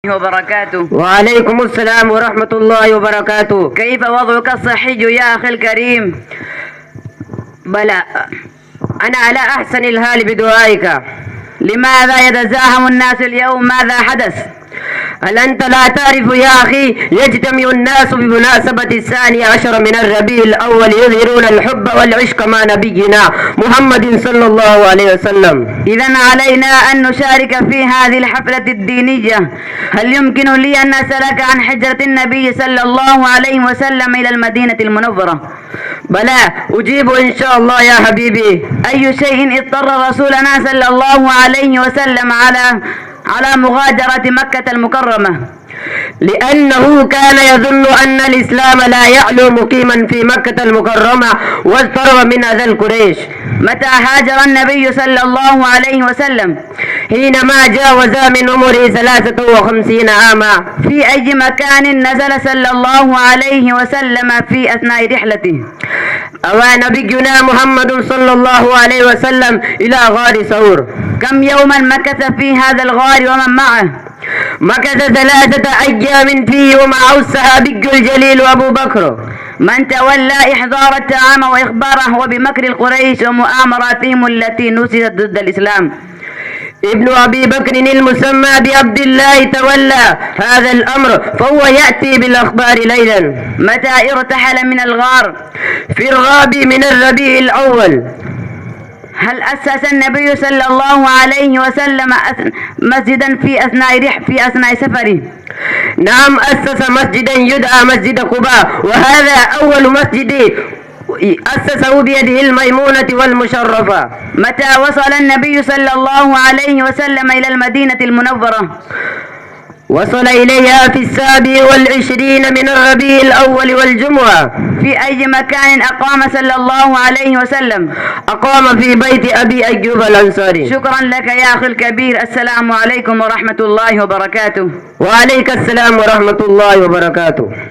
وبركاته. وعليكم السلام ورحمة الله وبركاته. كيف وضعك الصحي يا أخي الكريم؟ بلى، أنا على أحسن الحال بدعائك. لماذا يتزاحم الناس اليوم؟ ماذا حدث؟ هل أنت لا تعرف يا أخي؟ يجتمع الناس بمناسبة 12 من الربيع الأول يظهرون الحب والعشق مع نبينا محمد صلى الله عليه وسلم. إذن علينا أن نشارك في هذه الحفلة الدينية. هل يمكن لي أن أسألك عن هجرة النبي صلى الله عليه وسلم إلى المدينة المنورة؟ بلى، أجيب إن شاء الله يا حبيبي. أي شيء اضطر رسولنا صلى الله عليه وسلم على مغادرة مكة المكرمة؟ لأنه كان يظن أن الإسلام لا يعلو مقيما في مكة المكرمة واضطرب من أذى القريش. متى هاجر النبي صلى الله عليه وسلم؟ حينما جاوز من عمره 53 عاما. في أي مكان نزل صلى الله عليه وسلم في أثناء رحلته؟ أوى نبينا محمد صلى الله عليه وسلم إلى غار ثور. كم يوما مكث في هذا الغار ومن معه؟ مكث 3 أيام فيه ومعه الصحابي الجليل أبو بكر. من تولى إحضار الطعام وإخباره وبمكر القريش ومؤامراتهم التي نسجت ضد الإسلام. ابن أبي بكر المسمى بعبد الله تولى هذا الأمر، فهو يأتي بالأخبار ليلا. متى ارتحل من الغار؟ في الرابع من الربيع الأول. هل أسس النبي صلى الله عليه وسلم مسجدا في أثناء سفره؟ نعم، أسس مسجدا يدعى مسجد قباء، وهذا أول مسجد أسسه بيده الميمونة والمشرفة. متى وصل النبي صلى الله عليه وسلم إلى المدينة المنورة؟ وصل إليها في 27 من الربيع الأول والجمعة. في أي مكان أقام صلى الله عليه وسلم؟ أقام في بيت أبي أيوب الأنصاري. شكرا لك يا أخي الكبير. السلام عليكم ورحمة الله وبركاته. وعليك السلام ورحمة الله وبركاته.